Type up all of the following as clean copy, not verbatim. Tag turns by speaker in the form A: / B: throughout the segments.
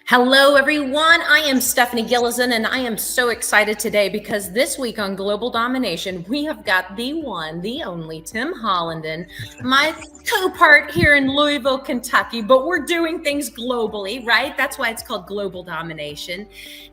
A: Hello, everyone. I am Stephanie Gillison, and I am so excited today because this week on Global Domination, we have got the one, the only Tim Hollenden, my co-part here in Louisville, Kentucky, but we're doing things globally, right? That's why it's called Global Domination.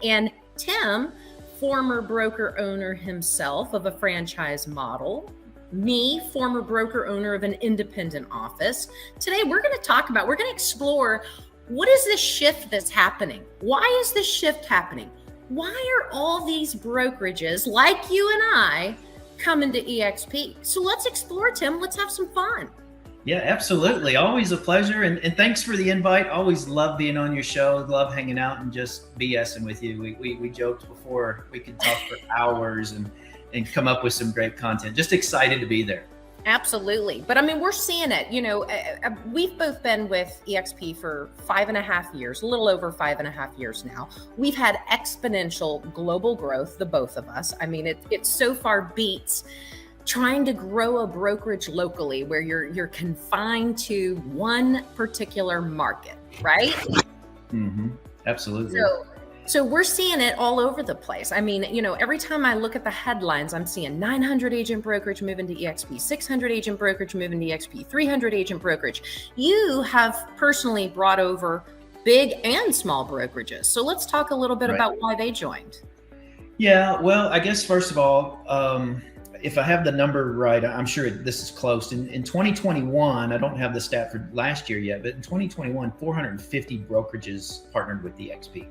A: And Tim, former broker owner himself of a franchise model, me, former broker owner of an independent office. Today, we're going to explore what is this shift that's happening? Why is this shift happening? Why are all these brokerages like you and I coming to EXP? So let's explore, Tim. Let's have some fun.
B: Yeah, absolutely. Always a pleasure. And thanks for the invite. Always love being on your show. Love hanging out and just BSing with you. We joked before we could talk for hours and come up with some great content. Just excited to be there.
A: Absolutely. But I mean, we're seeing it. We've both been with EXP for 5.5 years, a little over 5.5 years now. We've had exponential global growth, the both of us. I mean, it so far beats trying to grow a brokerage locally where you're confined to one particular market, right?
B: Mm-hmm. Absolutely.
A: So we're seeing it all over the place. I mean, every time I look at the headlines, I'm seeing 900 agent brokerage moving to EXP, 600 agent brokerage moving to EXP, 300 agent brokerage. You have personally brought over big and small brokerages. So let's talk a little bit about why they joined.
B: Yeah, well, I guess first of all, if I have the number right, I'm sure this is close. In 2021, I don't have the stat for last year yet, but in 2021, 450 brokerages partnered with EXP.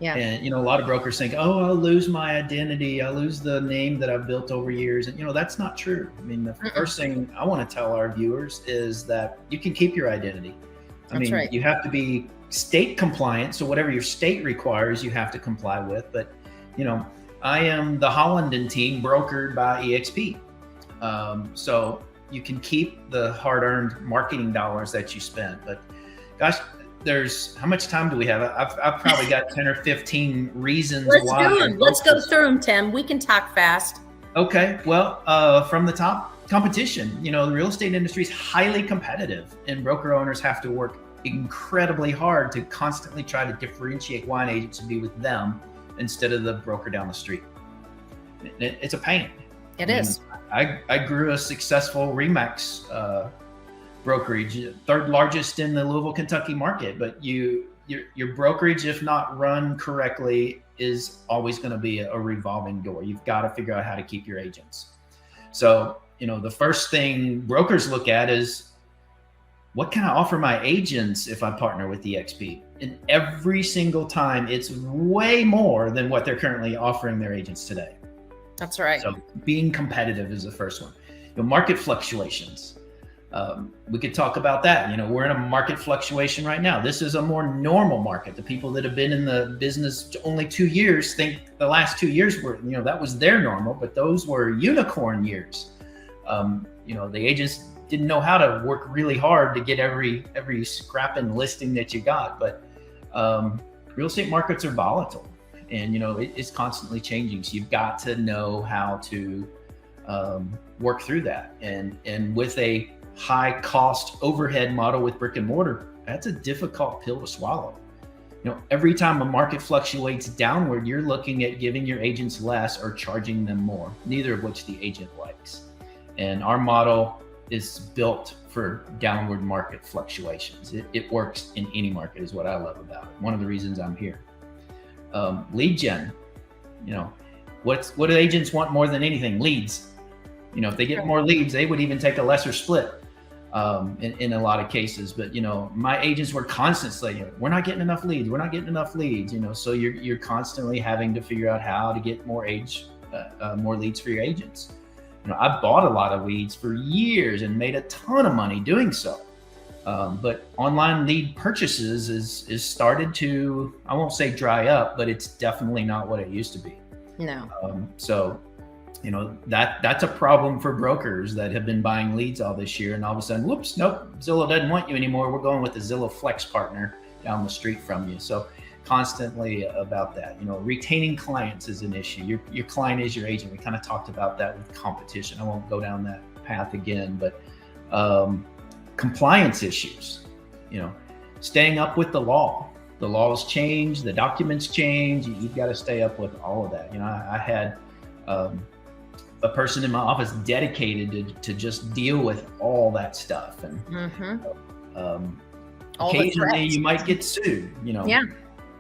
A: Yeah.
B: And, a lot of brokers think, oh, I'll lose my identity. I'll lose the name that I've built over years. And, that's not true. I mean, the first thing I want to tell our viewers is that you can keep your identity. You have to be state compliant. So whatever your state requires, you have to comply with. But, I am the Hollenden team brokered by EXP. So you can keep the hard-earned marketing dollars that you spent. But gosh, how much time do we have? I've probably got 10 or 15 reasons why.
A: Let's go through them, Tim. We can talk fast.
B: Okay. Well, from the top, competition. The real estate industry is highly competitive, and broker owners have to work incredibly hard to constantly try to differentiate why an agent should be with them instead of the broker down the street. It's a pain.
A: It is.
B: I grew a successful RE/MAX brokerage, third largest in the Louisville, Kentucky market. But your brokerage, if not run correctly, is always going to be a revolving door. You've got to figure out how to keep your agents. So, the first thing brokers look at is, what can I offer my agents if I partner with EXP? And every single time, it's way more than what they're currently offering their agents today.
A: That's right.
B: So being competitive is the first one. Market fluctuations. We could talk about that. We're in a market fluctuation right now. This is a more normal market. The people that have been in the business only 2 years think the last 2 years were, that was their normal, but those were unicorn years. The agents didn't know how to work really hard to get every scrapping listing that you got. But real estate markets are volatile, and it's constantly changing. So you've got to know how to work through that. And with a high cost overhead model with brick and mortar, that's a difficult pill to swallow. Every time a market fluctuates downward, you're looking at giving your agents less or charging them more, neither of which the agent likes. And our model is built for downward market fluctuations. It works in any market, is what I love about it. One of the reasons I'm here. Lead gen, what do agents want more than anything? Leads. If they get more leads, they would even take a lesser split in a lot of cases. But, my agents were constantly saying, we're not getting enough leads. We're not getting enough leads. So you're constantly having to figure out how to get more leads for your agents. I bought a lot of leads for years and made a ton of money doing so. But online lead purchases is started to, I won't say dry up, but it's definitely not what it used to be.
A: No.
B: That's a problem for brokers that have been buying leads all this year, and all of a sudden, whoops, nope, Zillow doesn't want you anymore. We're going with the Zillow Flex partner down the street from you. So constantly about that. Retaining clients is an issue. Your client is your agent. We kind of talked about that with competition. I won't go down that path again, but compliance issues, staying up with the law. the laws change, the documents change. You've got to stay up with all of that. I had a person in my office dedicated to just deal with all that stuff. And occasionally you might get sued,
A: Yeah.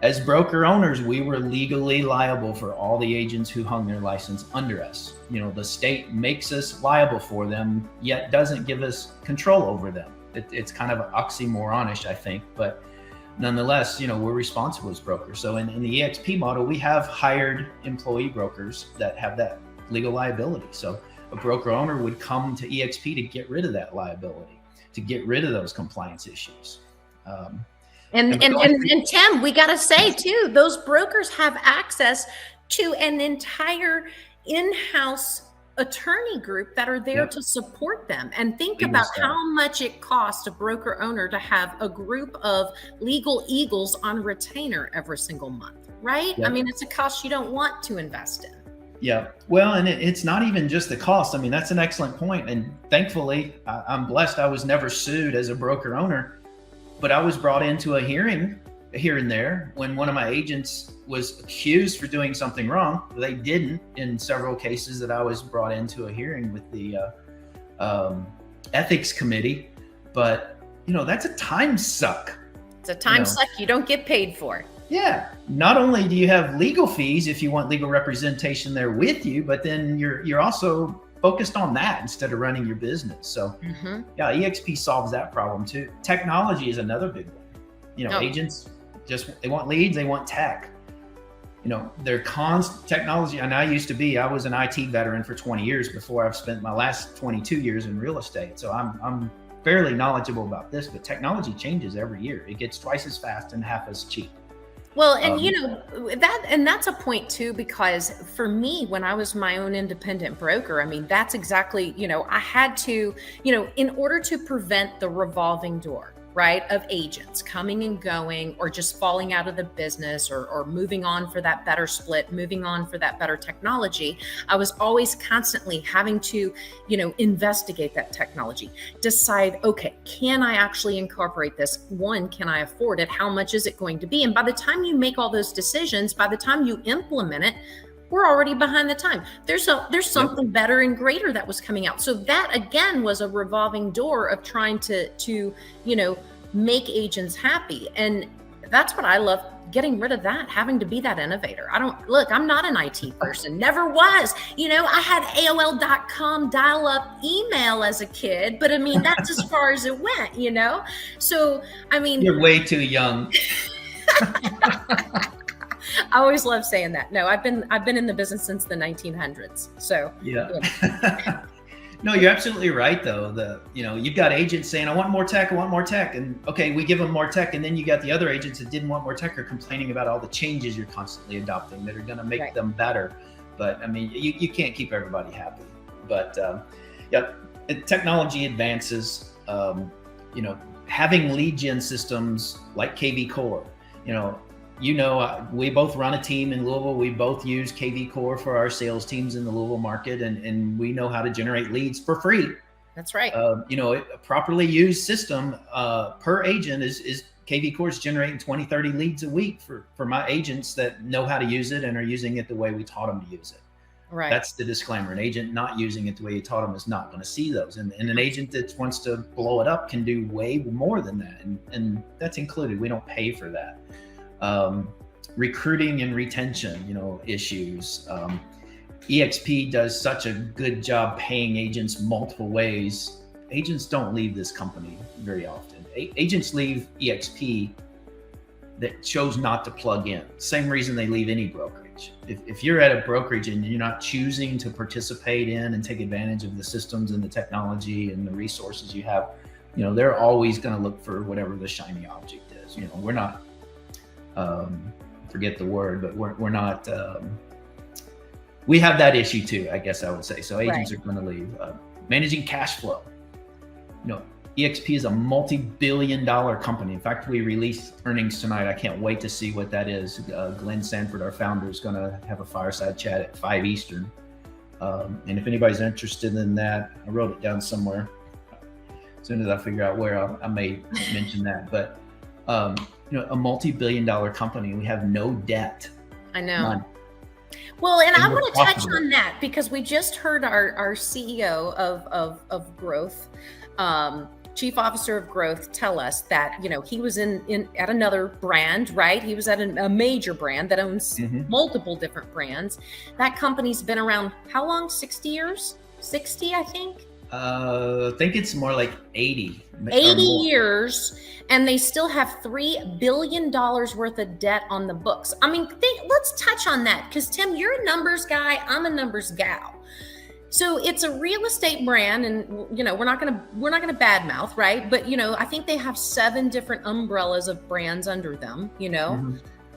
B: As broker owners, we were legally liable for all the agents who hung their license under us. The state makes us liable for them, yet doesn't give us control over them. It's kind of oxymoronish, I think, but nonetheless, we're responsible as brokers. So in the EXP model, we have hired employee brokers that have that legal liability. So a broker owner would come to EXP to get rid of that liability, to get rid of those compliance issues.
A: And Tim, we got to say too, those brokers have access to an entire in-house attorney group that are there to support them. And think about how much it costs a broker owner to have a group of legal eagles on retainer every single month, right? I mean, it's a cost you don't want to invest in.
B: Yeah. Well, and it's not even just the cost. I mean, that's an excellent point. And thankfully, I'm blessed. I was never sued as a broker owner. But I was brought into a hearing here and there when one of my agents was accused for doing something wrong. They didn't in several cases that I was brought into a hearing with the ethics committee. But, that's a time suck.
A: It's a time suck you don't get paid for.
B: Yeah. Not only do you have legal fees if you want legal representation there with you, but then you're also focused on that instead of running your business. So EXP solves that problem too. Technology is another big one. Agents they want leads, they want tech. They're constant technology. And I was an IT veteran for 20 years before I've spent my last 22 years in real estate. So I'm fairly knowledgeable about this, but technology changes every year. It gets twice as fast and half as cheap.
A: Well, and that's a point too, because for me, when I was my own independent broker, I mean, that's exactly, I had to, in order to prevent the revolving door, right, of agents coming and going or just falling out of the business or moving on for that better split, moving on for that better technology, I was always constantly having to, investigate that technology, decide, okay, can I actually incorporate this? One, can I afford it? How much is it going to be? And by the time you make all those decisions, by the time you implement it, we're already behind the time. There's something better and greater that was coming out. So that again was a revolving door of trying to make agents happy. And that's what I love, getting rid of that, having to be that innovator. I'm not an IT person, never was. I had AOL.com dial-up email as a kid, but I mean, that's as far as it went, So, I mean.
B: You're way too young.
A: I always love saying that. No, I've been in the business since the 1900s. So
B: yeah. No, you're absolutely right though. You've got agents saying, I want more tech. And okay, we give them more tech. And then you got the other agents that didn't want more tech or complaining about all the changes you're constantly adopting that are going to make them better. But I mean, you can't keep everybody happy, but technology advances, having lead gen systems like KV Core, we both run a team in Louisville. We both use KV Core for our sales teams in the Louisville market, and we know how to generate leads for free.
A: That's right.
B: A properly used system per agent is KV Core is generating 20, 30 leads a week for my agents that know how to use it and are using it the way we taught them to use it.
A: Right.
B: That's the disclaimer. An agent not using it the way you taught them is not going to see those. And an agent that wants to blow it up can do way more than that. And that's included. We don't pay for that. Recruiting and retention, issues. EXP does such a good job paying agents multiple ways. Agents don't leave this company very often. Agents leave EXP that chose not to plug in. Same reason they leave any brokerage. If you're at a brokerage and you're not choosing to participate in and take advantage of the systems and the technology and the resources you have, they're always going to look for whatever the shiny object is. We're not, forget the word, but we're not, we have that issue too, I guess I would say. So agents are going to leave. Managing cash flow. EXP is a multi-billion-dollar company. In fact, we released earnings tonight. I can't wait to see what that is. Glenn Sanford, our founder, is going to have a fireside chat at 5 Eastern. And if anybody's interested in that, I wrote it down somewhere. As soon as I figure out where, I may mention that. But A multi-billion-dollar company. We have no debt.
A: I know.
B: None.
A: Well, and I
B: we're
A: want to touch
B: profitable.
A: on that because we just heard our CEO of growth, Chief Officer of Growth, tell us that, he was in at another brand, right? He was at a major brand that owns multiple different brands. That company's been around how long? 60 years? 60, I think.
B: I think it's more like 80.
A: 80 years, and they still have $3 billion worth of debt on the books. I mean, let's touch on that, because Tim, you're a numbers guy, I'm a numbers gal. So it's a real estate brand, and we're not gonna badmouth, right? But I think they have 7 different umbrellas of brands under them,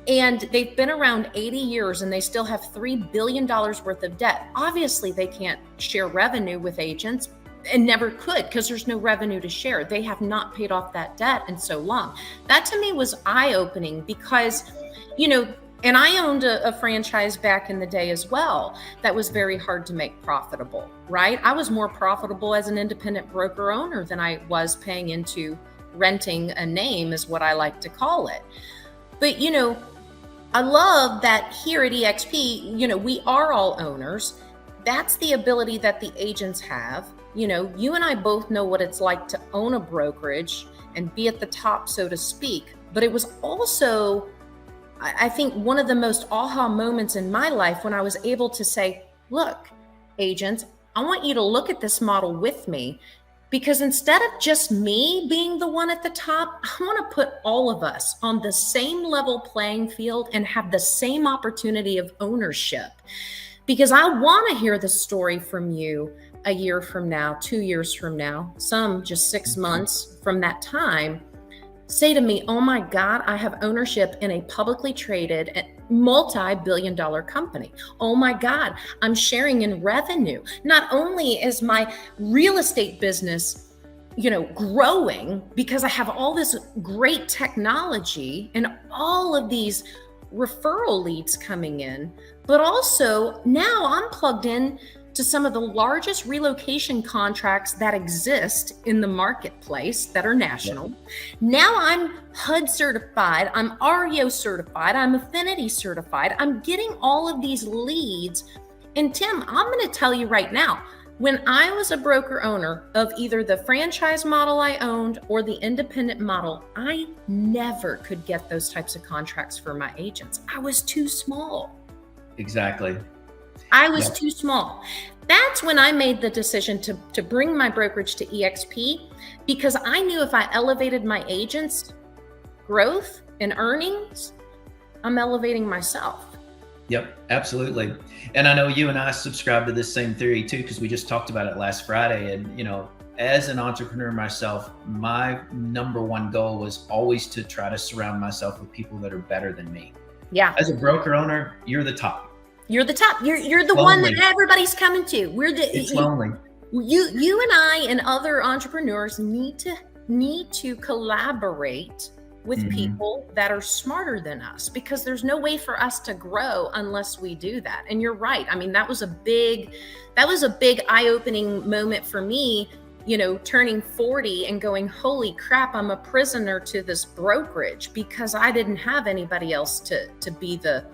A: and they've been around 80 years, and they still have $3 billion worth of debt. Obviously, they can't share revenue with agents, and never could, because there's no revenue to share. They have not paid off that debt in so long. That to me was eye-opening, because, and I owned a franchise back in the day as well that was very hard to make profitable, right? I was more profitable as an independent broker owner than I was paying into renting a name, is what I like to call it. But, I love that here at eXp, we are all owners. That's the ability that the agents have. You and I both know what it's like to own a brokerage and be at the top, so to speak. But it was also, I think, one of the most aha moments in my life when I was able to say, look, agents, I want you to look at this model with me, because instead of just me being the one at the top, I want to put all of us on the same level playing field and have the same opportunity of ownership. Because I want to hear the story from you a year from now, 2 years from now, some just 6 months from that time. Say to me, oh my God, I have ownership in a publicly traded multi-billion-dollar company. Oh my God, I'm sharing in revenue. Not only is my real estate business, growing because I have all this great technology and all of these referral leads coming in, but also now I'm plugged in to some of the largest relocation contracts that exist in the marketplace that are national. Now I'm HUD certified, I'm REO certified, I'm Affinity certified. I'm getting all of these leads. And Tim, I'm going to tell you right now, when I was a broker owner of either the franchise model I owned or the independent model, I never could get those types of contracts for my agents. I was too small.
B: Exactly.
A: I was too small. That's when I made the decision to bring my brokerage to eXp, because I knew if I elevated my agents' growth and earnings, I'm elevating myself.
B: Yep, absolutely. And I know you and I subscribe to this same theory too, because we just talked about it last Friday. And, as an entrepreneur myself, my number one goal was always to try to surround myself with people that are better than me.
A: Yeah.
B: As a broker owner, you're the top.
A: You're the top. You're the one that everybody's coming to.
B: It's lonely.
A: You and I and other entrepreneurs need to collaborate with people that are smarter than us, because there's no way for us to grow unless we do that. And you're right. I mean, that was a big eye-opening moment for me, turning 40 and going, holy crap, I'm a prisoner to this brokerage, because I didn't have anybody else to be the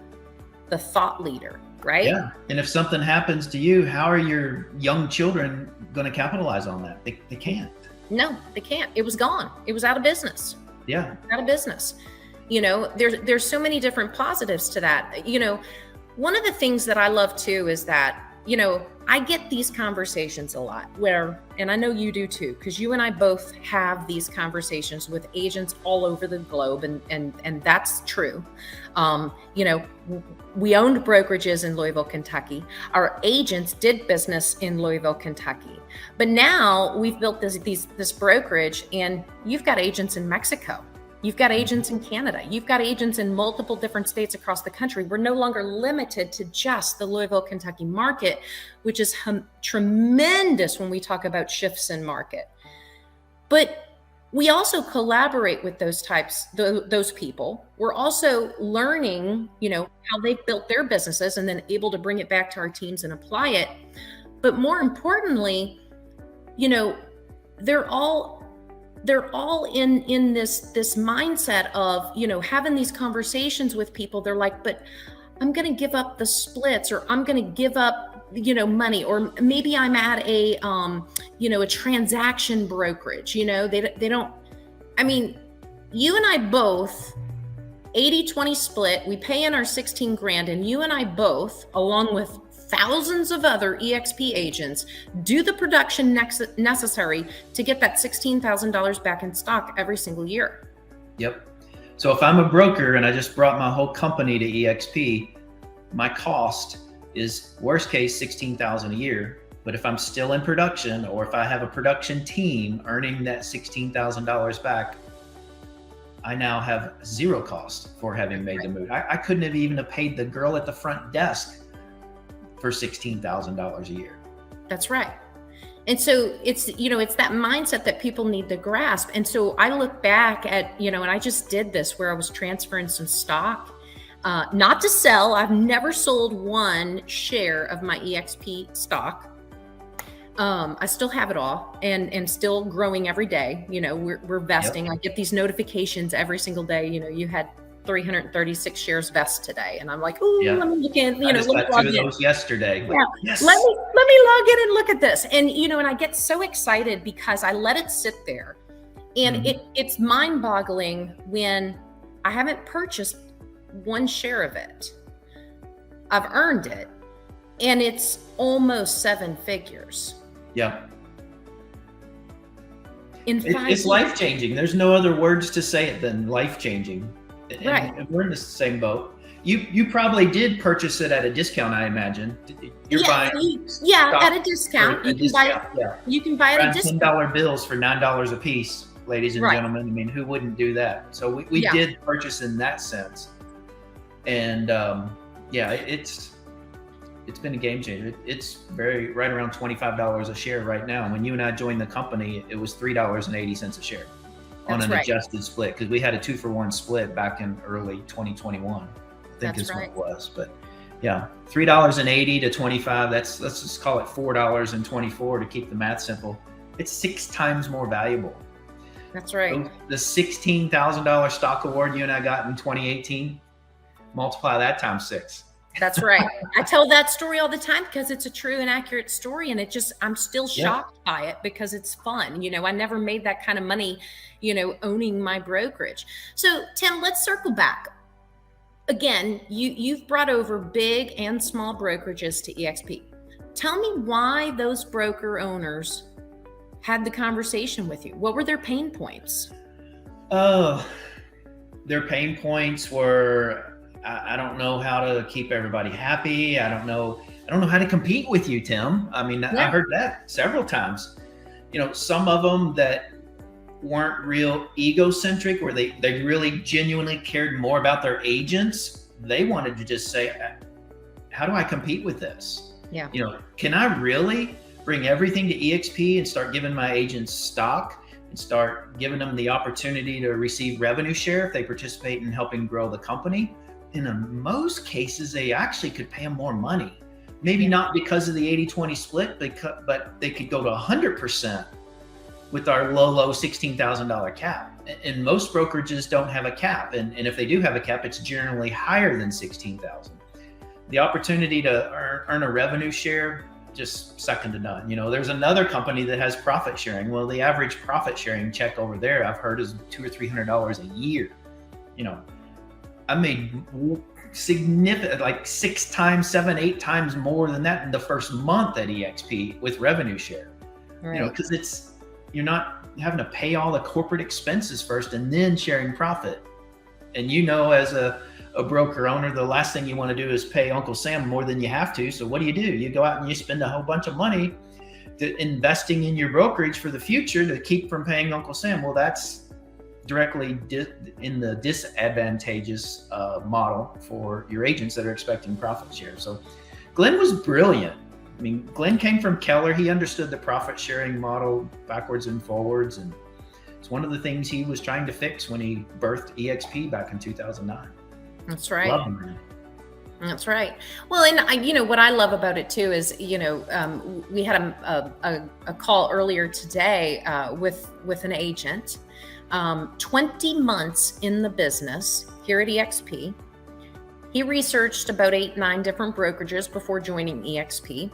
A: thought leader. Right?
B: Yeah. And if something happens to you, how are your young children going to capitalize on that? They can't.
A: No, they can't. It was gone. It was out of business.
B: Yeah.
A: Out of business. There's so many different positives to that. One of the things that I love too is that, I get these conversations a lot and I know you do too, because you and I both have these conversations with agents all over the globe, and that's true. We owned brokerages in Louisville, Kentucky. Our agents did business in Louisville, Kentucky. But now we've built this brokerage, and you've got agents in Mexico. You've got agents in Canada. You've got agents in multiple different states across the country. We're no longer limited to just the Louisville, Kentucky market, which is tremendous when we talk about shifts in market. But we also collaborate with those people. We're also learning, how they've built their businesses and then able to bring it back to our teams and apply it. But more importantly, they're all they're all in this mindset of, having these conversations with people. They're like, but I'm going to give up the splits, or I'm going to give up, money, or maybe I'm at a, a transaction brokerage, they don't, I mean, you and I both 80-20 split, we pay in our 16 grand, and you and I both, along with thousands of other EXP agents, do the production necessary to get that $16,000 back in stock every single year.
B: Yep. So if I'm a broker and I just brought my whole company to EXP, my cost is worst case $16,000 a year. But if I'm still in production, or if I have a production team earning that $16,000 back, I now have zero cost for having made the move. I couldn't have even paid the girl at the front desk for $16,000 a year.
A: That's right. And so it's, it's that mindset that people need to grasp. And so I look back at, and I just did this where I was transferring some stock, not to sell. I've never sold one share of my EXP stock. I still have it all, and still growing every day. We're vesting. Yep. I get these notifications every single day. You had 336 shares vest today, and I'm like, ooh, yeah. Let me look in.
B: I just got 2 of those yesterday.
A: Yeah. Yes. Let me log in and look at this. And and I get so excited because I let it sit there, and it's mind-boggling when I haven't purchased one share of it. I've earned it, and it's almost 7 figures.
B: Yeah.
A: It's
B: life-changing. There's no other words to say it than life-changing.
A: Right.
B: And we're in the same boat. You probably did purchase it at a discount, I imagine. You're buying
A: at a discount. You can buy it at a discount.
B: $10 bills for $9 a piece, ladies and gentlemen. I mean, who wouldn't do that? So we did purchase in that sense. And it's been a game changer. It's right around $25 a share right now. When you and I joined the company, it was $3.80 a share on an adjusted split, because we had a 2-for-1 split back in early 2021. I think is what it was. But yeah, $3.80 to 25. Let's just call it $4.24 to keep the math simple. It's 6 times more valuable.
A: That's right.
B: So the $16,000 stock award you and I got in 2018, multiply that times 6.
A: That's right. I tell that story all the time because it's a true and accurate story, and I'm still shocked by it because it's fun. I never made that kind of money, owning my brokerage. So Tim, let's circle back. Again, you've brought over big and small brokerages to EXP. Tell me why those broker owners had the conversation with you. What were their pain points?
B: Their pain points were, I don't know how to keep everybody happy. I don't know how to compete with you, Tim. I mean, I heard that several times. Some of them that weren't real egocentric, where they really genuinely cared more about their agents. They wanted to just say, how do I compete with this?
A: Yeah.
B: Can I really bring everything to EXP and start giving my agents stock and start giving them the opportunity to receive revenue share if they participate in helping grow the company? In most cases, they actually could pay them more money. Maybe not because of the 80-20 split, but they could go to 100% with our low $16,000 cap. And most brokerages don't have a cap. And if they do have a cap, it's generally higher than $16,000. The opportunity to earn a revenue share, just second to none. There's another company that has profit sharing. Well, the average profit sharing check over there, I've heard, is $200 or $300 a year. I made significant, like 6 times, 7, 8 times more than that in the first month at EXP with revenue share.
A: Right.
B: Because you're not having to pay all the corporate expenses first and then sharing profit. And as a broker owner, the last thing you want to do is pay Uncle Sam more than you have to. So what do? You go out and you spend a whole bunch of money investing in your brokerage for the future to keep from paying Uncle Sam. Well, that's directly in the disadvantageous model for your agents that are expecting profit share. So Glenn was brilliant. I mean, Glenn came from Keller. He understood the profit sharing model backwards and forwards. And it's one of the things he was trying to fix when he birthed EXP back in 2009.
A: That's right.
B: Love him.
A: That's right. Well, and what I love about it too is, we had a call earlier today with an agent, 20 months in the business here at EXP. He researched about 8-9 different brokerages before joining EXP.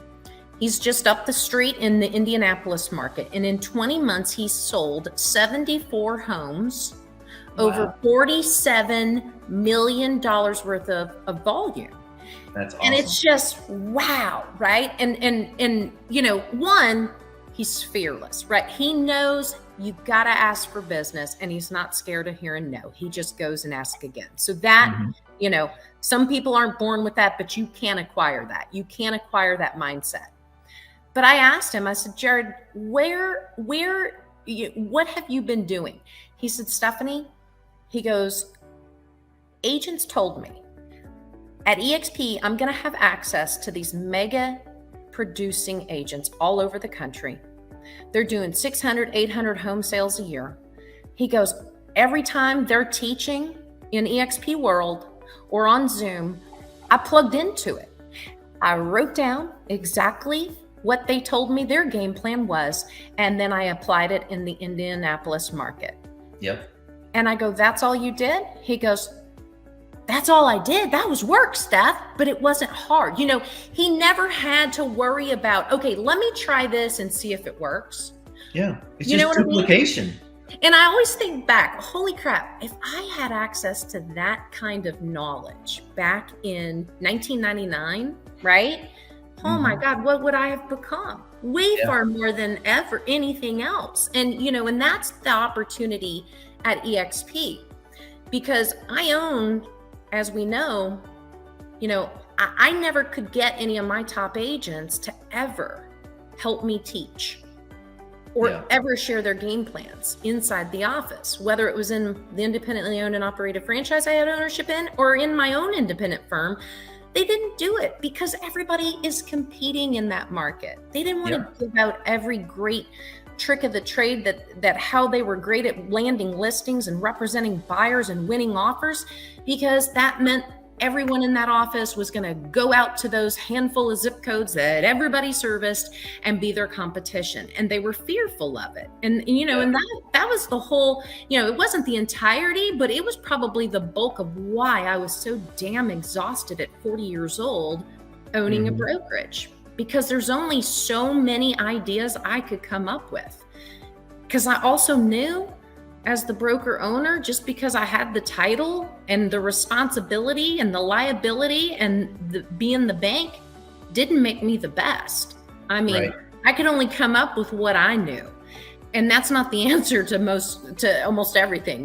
A: He's just up the street in the Indianapolis market, and in 20 months, he sold 74 homes. Wow. Over $47 million worth of volume.
B: That's awesome.
A: And it's just, wow, right? And one, he's fearless, right? He knows you got to ask for business, and he's not scared of hearing no. He just goes and asks again. So that, some people aren't born with that, but you can acquire that. You can acquire that mindset. But I asked him, I said, Jared, what have you been doing? He said, Stephanie, he goes, agents told me at EXP, I'm going to have access to these mega producing agents all over the country. They're doing 600, 800 home sales a year. He goes, every time they're teaching in EXP World or on Zoom, I plugged into it. I wrote down exactly what they told me their game plan was, and then I applied it in the Indianapolis market.
B: Yep.
A: And I go, that's all you did? He goes, that's all I did. That was work, Steph, but it wasn't hard. He never had to worry about, okay, let me try this and see if it works.
B: Yeah. It's just duplication.
A: I mean? And I always think back, holy crap, if I had access to that kind of knowledge back in 1999, right? Oh my God, what would I have become? Way far more than ever anything else. And, and that's the opportunity at EXP, because I own, as we know, I never could get any of my top agents to ever help me teach or ever share their game plans inside the office, whether it was in the independently owned and operated franchise I had ownership in or in my own independent firm. They didn't do it because everybody is competing in that market. They didn't want to give out every great trick of the trade that how they were great at landing listings and representing buyers and winning offers, because that meant everyone in that office was going to go out to those handful of zip codes that everybody serviced and be their competition. And they were fearful of it. And and that was the whole, it wasn't the entirety, but it was probably the bulk of why I was so damn exhausted at 40 years old owning a brokerage, because there's only so many ideas I could come up with. Because I also knew, as the broker owner, just because I had the title and the responsibility and the liability and being the bank didn't make me the best. I mean, I could only come up with what I knew. And that's not the answer to almost everything.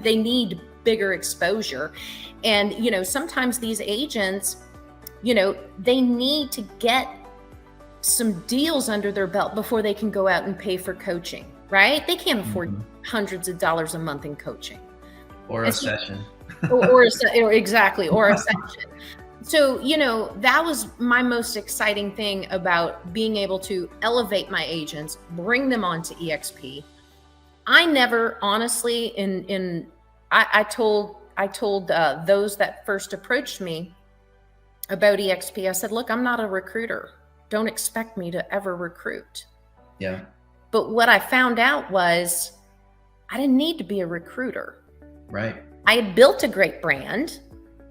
A: They need bigger exposure. And, sometimes these agents, they need to get some deals under their belt before they can go out and pay for coaching. Right? They can't afford hundreds of dollars a month in coaching.
B: Or a session.
A: or a session. So, that was my most exciting thing about being able to elevate my agents, bring them onto EXP. I never, honestly, I told those that first approached me about EXP, I said, look, I'm not a recruiter. Don't expect me to ever recruit.
B: Yeah.
A: But what I found out was I didn't need to be a recruiter.
B: Right.
A: I had built a great brand.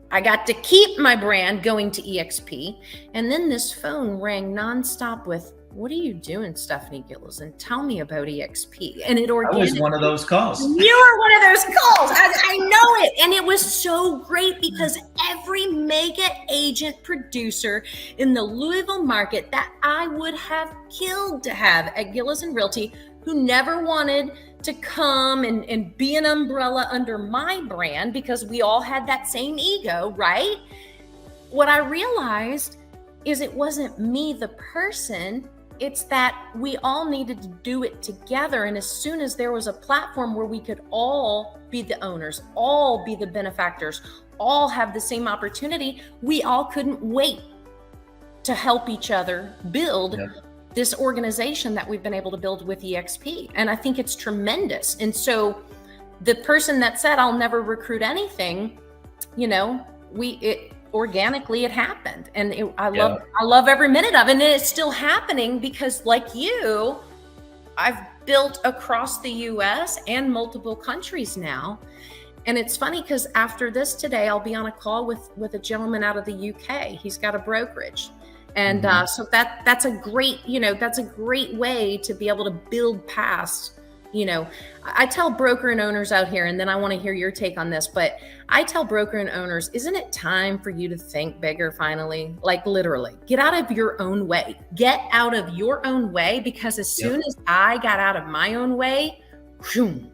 A: I got to keep my brand going to EXP. And then this phone rang nonstop with, what are you doing, Stephanie Gillison? Tell me about EXP. And it organically.
B: I was one of those calls.
A: You were one of those calls. I know it. And it was so great because every mega agent producer in the Louisville market that I would have killed to have at Gillison Realty, who never wanted to come and be an umbrella under my brand because we all had that same ego, right? What I realized is it wasn't me, the person. It's that we all needed to do it together. And as soon as there was a platform where we could all be the owners, all be the benefactors, all have the same opportunity, we all couldn't wait to help each other build this organization that we've been able to build with EXP. And I think it's tremendous. And so the person that said, I'll never recruit anything, organically it happened. And I
B: Yeah.
A: love every minute of it. And it's still happening because like you, I've built across the US and multiple countries now. And it's funny because after this today, I'll be on a call with a gentleman out of the UK. He's got a brokerage. And so that's a great, that's a great way to be able to build past, I tell broker and owners out here, and then I want to hear your take on this, but I tell broker and owners, isn't it time for you to think bigger finally? Like literally, get out of your own way. Get out of your own way, because as soon as I got out of my own way, whew.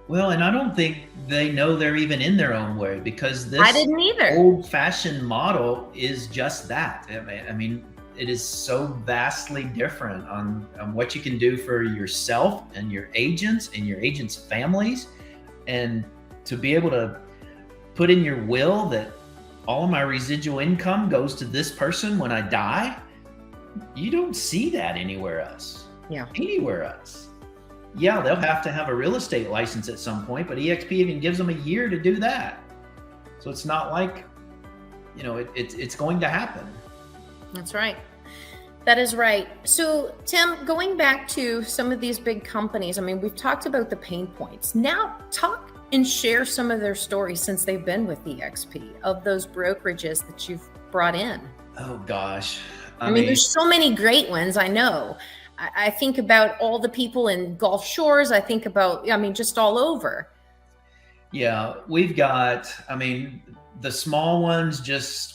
B: Well, and I don't think they know they're even in their own way, because
A: I
B: this
A: didn't either.
B: old-fashioned model is just that. I mean, it is so vastly different on what you can do for yourself and your agents and your agents' families. And to be able to put in your will that all of my residual income goes to this person when I die, you don't see that anywhere else.
A: Yeah.
B: Anywhere else. Yeah, they'll have to have a real estate license at some point, but EXP even gives them a year to do that. So it's not like, it's going to happen.
A: That's right. That is right. So Tim, going back to some of these big companies, I mean, we've talked about the pain points. Now talk and share some of their stories since they've been with EXP, of those brokerages that you've brought in.
B: Oh gosh.
A: I mean, there's so many great ones, I know. I think about all the people in Gulf Shores. I think about, just all over.
B: Yeah, we've got, the small ones just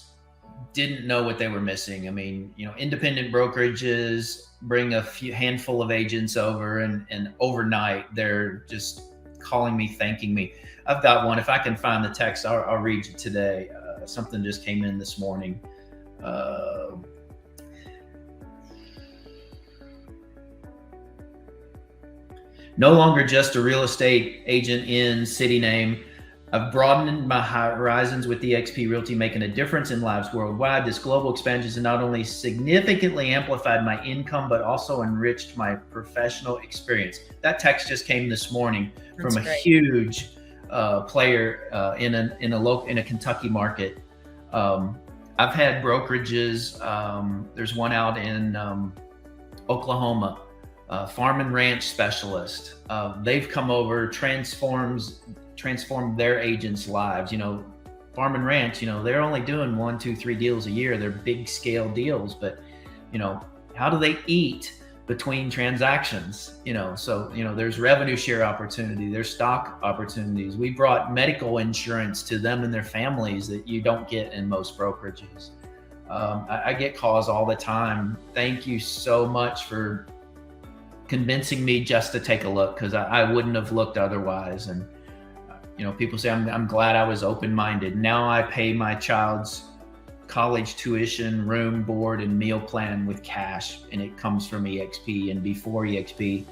B: didn't know what they were missing. Independent brokerages bring a handful of agents over, and overnight they're just calling me, thanking me. I've got one. If I can find the text, I'll read you today. Something just came in this morning. No longer just a real estate agent in city name. I've broadened my horizons with EXP Realty, making a difference in lives worldwide. This global expansion has not only significantly amplified my income, but also enriched my professional experience. That text just came this morning from a huge player in a Kentucky market. I've had brokerages. There's one out in Oklahoma. Farm and ranch specialist. They've come over, transformed their agents' lives. Farm and ranch, they're only doing 1, 2, 3 deals a year. They're big scale deals, but how do they eat between transactions? So there's revenue share opportunity, there's stock opportunities. We brought medical insurance to them and their families that you don't get in most brokerages. I get calls all the time. Thank you so much for convincing me just to take a look, because I wouldn't have looked otherwise. And people say I'm glad I was open-minded. Now I pay my child's college tuition, room, board, and meal plan with cash, and it comes from EXP. And before EXP,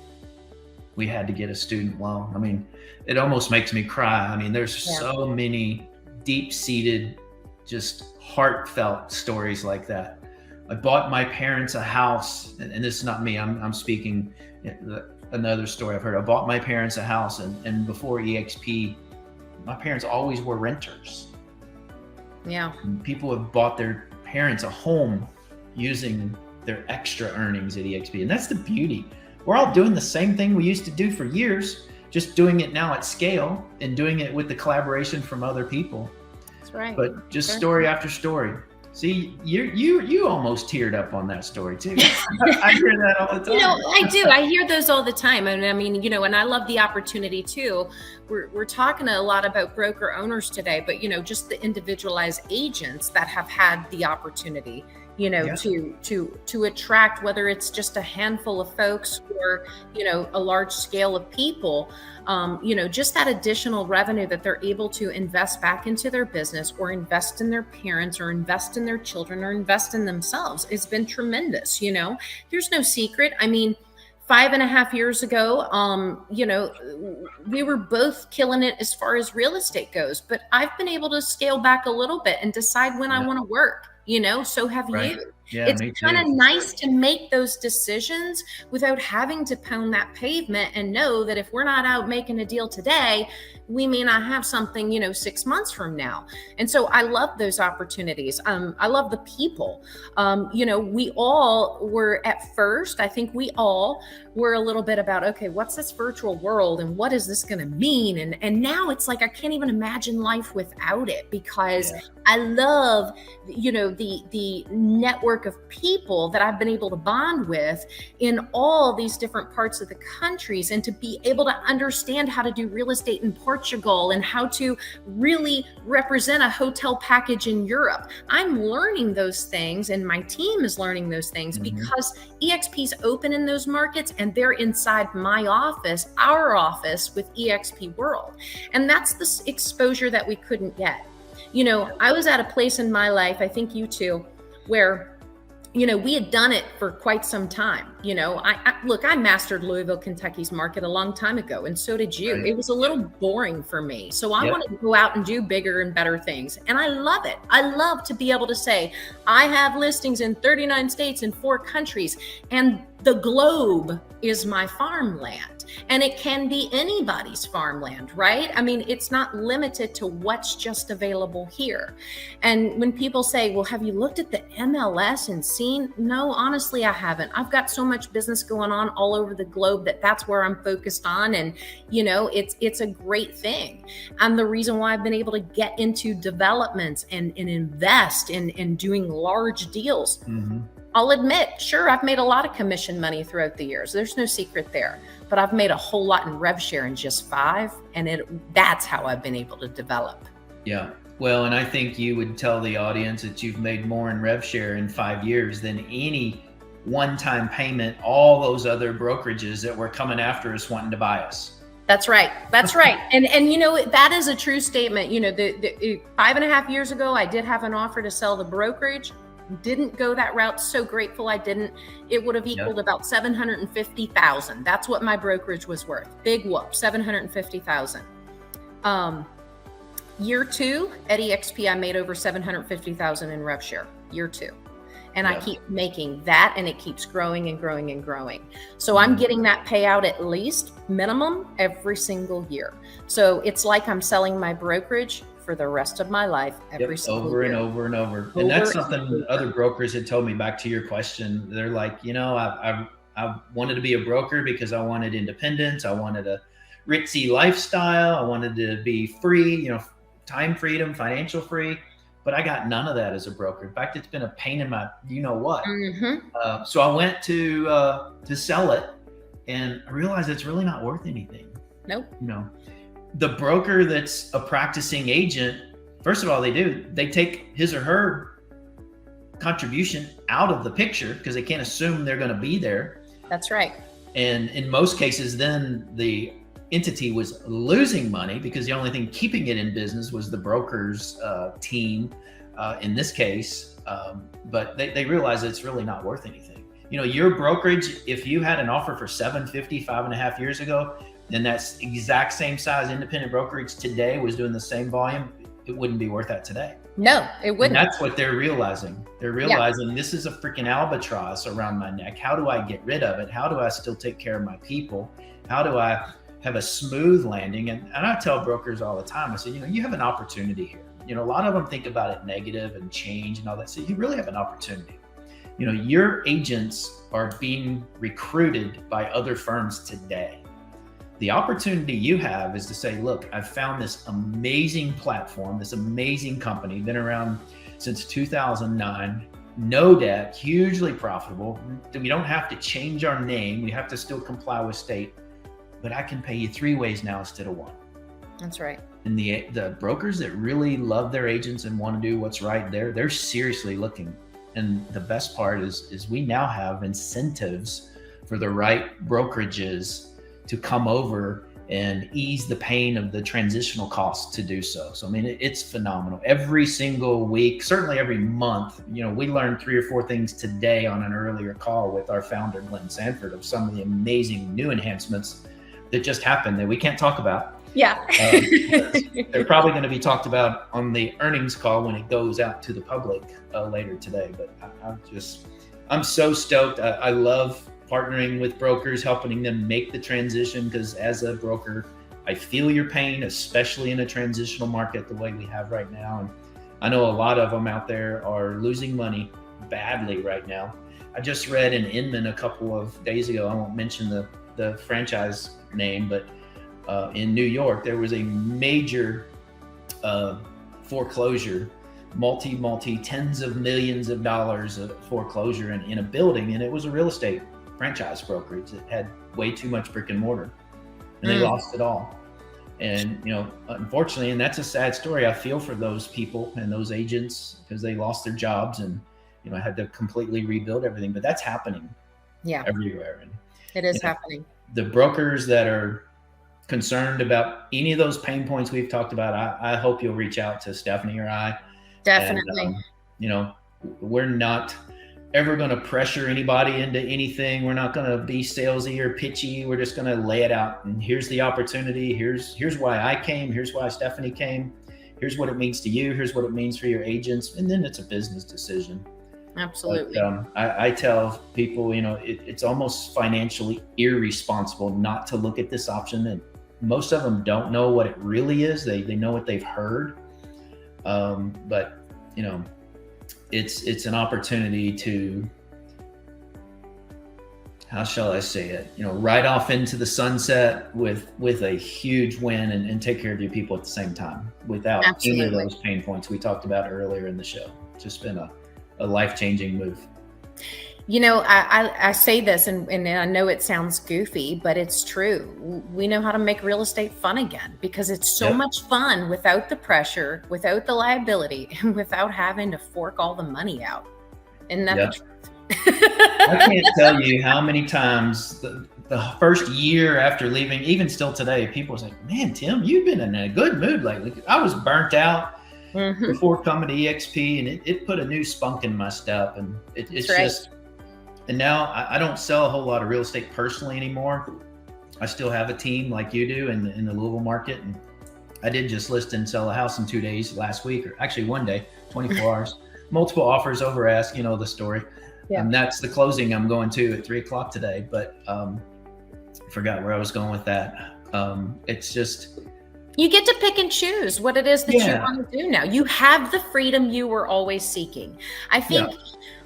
B: we had to get a student loan. It almost makes me cry. There's so many deep-seated, just heartfelt stories like that. I bought my parents a house, and this is not me, I'm speaking another story I've heard. I bought my parents a house, and before EXP, my parents always were renters.
A: Yeah.
B: And people have bought their parents a home using their extra earnings at EXP. And that's the beauty. We're all doing the same thing we used to do for years, just doing it now at scale and doing it with the collaboration from other people.
A: That's right.
B: But just story after story. See, you almost teared up on that story too. I hear that all the time.
A: I do. I hear those all the time. And and I love the opportunity too. We're talking a lot about broker owners today, but just the individualized agents that have had the opportunity, to attract, whether it's just a handful of folks or, a large scale of people, just that additional revenue that they're able to invest back into their business, or invest in their parents, or invest in their children, or invest in themselves. It's been tremendous. There's no secret. 5.5 years ago, we were both killing it as far as real estate goes, but I've been able to scale back a little bit and decide when I want to work. so have
B: Right.
A: you.
B: Yeah,
A: It's
B: me
A: kind of
B: too.
A: nice to make those decisions without having to pound that pavement and know that if we're not out making a deal today, we may not have something, 6 months from now. And so I love those opportunities. I love the people. We all were at first, I think we all were a little bit about, okay, what's this virtual world and what is this going to mean? And now it's like, I can't even imagine life without it, because I love, the network of people that I've been able to bond with in all these different parts of the countries, and to be able to understand how to do real estate in Portugal and how to really represent a hotel package in Europe. I'm learning those things, and my team is learning those things because EXP's open in those markets, and they're inside my office, our office with EXP World. And that's the exposure that we couldn't get. I was at a place in my life, I think you too, where we had done it for quite some time. I mastered Louisville, Kentucky's market a long time ago, and so did you. Right. It was a little boring for me. So I wanted to go out and do bigger and better things. And I love it. I love to be able to say, I have listings in 39 states and 4 countries, and the globe is my farmland. And it can be anybody's farmland, right? I mean, it's not limited to what's just available here. And when people say, well, have you looked at the MLS and seen? No, honestly, I haven't. I've got so much business going on all over the globe that's where I'm focused on. And, it's a great thing. And the reason why I've been able to get into developments and invest in doing large deals. I'll admit, sure, I've made a lot of commission money throughout the years. There's no secret there, but I've made a whole lot in rev share in just 5. And that's how I've been able to develop.
B: Yeah. Well, and I think you would tell the audience that you've made more in rev share in 5 years than any one-time payment, all those other brokerages that were coming after us wanting to buy us.
A: That's right. That's right. And that is a true statement. The 5.5 years ago, I did have an offer to sell the brokerage. Didn't go that route. So grateful I didn't. It would have equaled about $750,000. That's what my brokerage was worth. Big whoop, $750,000. Year 2 at EXP, I made over $750,000 in rev share. Year 2. And I keep making that, and it keeps growing and growing and growing. So I'm getting that payout at least minimum every single year. So it's like I'm selling my brokerage for the rest of my life every single year.
B: And over and over. And that's something other brokers had told me. Back to your question, they're like, I wanted to be a broker because I wanted independence. I wanted a ritzy lifestyle. I wanted to be free, time freedom, financial free. But I got none of that as a broker. In fact, it's been a pain in my, what. So I went to sell it, and I realized it's really not worth anything.
A: Nope.
B: The broker that's a practicing agent, first of all, they take his or her contribution out of the picture because they can't assume they're going to be there.
A: That's right.
B: And in most cases, then the entity was losing money because the only thing keeping it in business was the broker's team in this case. But they realize it's really not worth anything. Your brokerage, if you had an offer for $750 5.5 years ago, then that's exact same size independent brokerage today was doing the same volume, it wouldn't be worth that today.
A: No, it wouldn't.
B: And that's what they're realizing. They're realizing this is a freaking albatross around my neck. How do I get rid of it? How do I still take care of my people? How do I have a smooth landing? And I tell brokers all the time, I say, you have an opportunity here. A lot of them think about it negative and change and all that. So you really have an opportunity. Your agents are being recruited by other firms today. The opportunity you have is to say, look, I've found this amazing platform, this amazing company, been around since 2009, no debt, hugely profitable. We don't have to change our name. We have to still comply with state, but I can pay you 3 ways now instead of 1.
A: That's right.
B: And the brokers that really love their agents and want to do what's right, they're seriously looking. And the best part is we now have incentives for the right brokerages to come over and ease the pain of the transitional costs to do so. So, I mean, it's phenomenal. Every single week, certainly every month, we learned 3 or 4 things today on an earlier call with our founder, Glenn Sanford, of some of the amazing new enhancements that just happened that we can't talk about.
A: Yeah.
B: They're probably going to be talked about on the earnings call when it goes out to the public later today. But I'm so stoked. I love partnering with brokers, helping them make the transition, because as a broker, I feel your pain, especially in a transitional market the way we have right now. And I know a lot of them out there are losing money badly right now. I just read in Inman a couple of days ago, I won't mention the franchise name, but in New York, there was a major foreclosure, multi tens of millions of dollars of foreclosure in a building. And it was a real estate franchise brokerage that had way too much brick and mortar, and they lost it all. And, unfortunately, and that's a sad story. I feel for those people and those agents, because they lost their jobs and, had to completely rebuild everything. But that's happening everywhere. And
A: it is happening.
B: The brokers that are concerned about any of those pain points we've talked about, I hope you'll reach out to Stephanie or I.
A: Definitely.
B: And, we're not ever going to pressure anybody into anything. We're not going to be salesy or pitchy. We're just going to lay it out. And here's the opportunity. Here's why I came. Here's why Stephanie came. Here's what it means to you. Here's what it means for your agents. And then it's a business decision.
A: Absolutely.
B: But, I tell people, it's almost financially irresponsible not to look at this option. And most of them don't know what it really is. They know what they've heard. But, it's an opportunity to, how shall I say it, ride off into the sunset with a huge win and take care of your people at the same time without any of those pain points we talked about earlier in the show. It's just been a life-changing move.
A: I say this and I know it sounds goofy, but it's true. We know how to make real estate fun again, because it's so much fun without the pressure, without the liability, and without having to fork all the money out. Isn't that the truth?
B: I can't tell you how many times the first year after leaving, even still today, people say, man, Tim, you've been in a good mood lately. I was burnt out before coming to EXP, and it put a new spunk in my step. And it's just, and now I don't sell a whole lot of real estate personally anymore. I still have a team like you do in the Louisville market. And I did just list and sell a house in 2 days last week, or actually one day, 24 hours, multiple offers over ask, the story. Yeah. And that's the closing I'm going to at 3:00 today. But forgot where I was going with that. It's just,
A: you get to pick and choose what it is that you want to do now. You have the freedom you were always seeking. I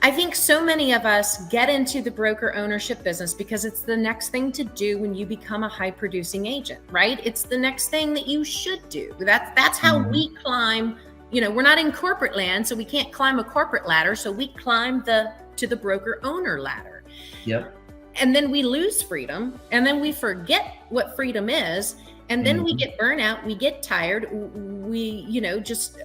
A: think so many of us get into the broker ownership business because it's the next thing to do when you become a high producing agent, right? It's the next thing that you should do. That's how we climb. We're not in corporate land, so we can't climb a corporate ladder. So we climb to the broker owner ladder.
B: Yep.
A: And then we lose freedom, and then we forget what freedom is. And then we get burnout, we get tired, we, just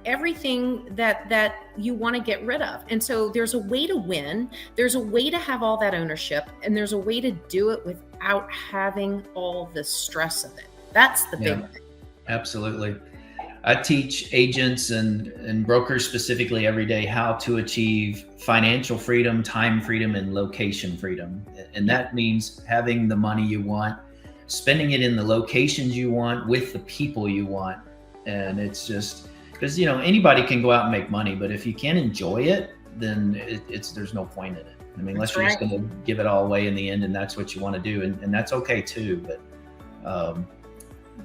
A: everything that you want to get rid of. And so there's a way to win, there's a way to have all that ownership, and there's a way to do it without having all the stress of it. That's the big thing. Absolutely.
B: I teach agents and brokers specifically every day how to achieve financial freedom, time freedom, and location freedom. And that means having the money you want, spending it in the locations you want with the people you want. And it's just because, anybody can go out and make money, but if you can't enjoy it, then there's no point in it. I mean, unless you're just going to give it all away in the end, and that's what you want to do. And that's okay too. But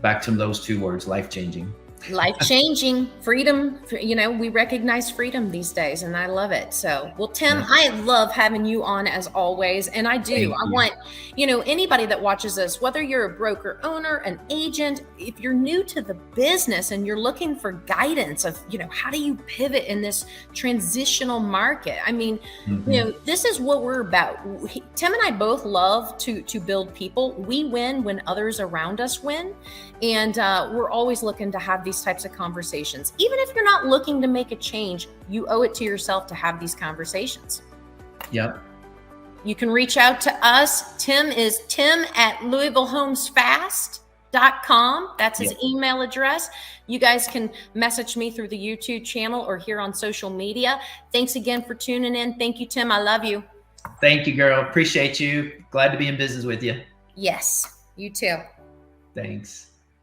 B: back to those two words, life-changing.
A: Life-changing, freedom. We recognize freedom these days, and I love it. So, well, Tim, I love having you on as always, and I do. I want, anybody that watches this, whether you're a broker owner, an agent, if you're new to the business and you're looking for guidance of, how do you pivot in this transitional market? I mean, this is what we're about. Tim and I both love to build people. We win when others around us win, and we're always looking to have these types of conversations. Even if you're not looking to make a change, you owe it to yourself to have these conversations.
B: Yep.
A: You can reach out to us. Tim is tim@louisvillehomesfast.com. That's his email address. You guys can message me through the YouTube channel or here on social media. Thanks again for tuning in. Thank you, Tim. I love you.
B: Thank you, girl. Appreciate you. Glad to be in business with you.
A: Yes, you too.
B: Thanks.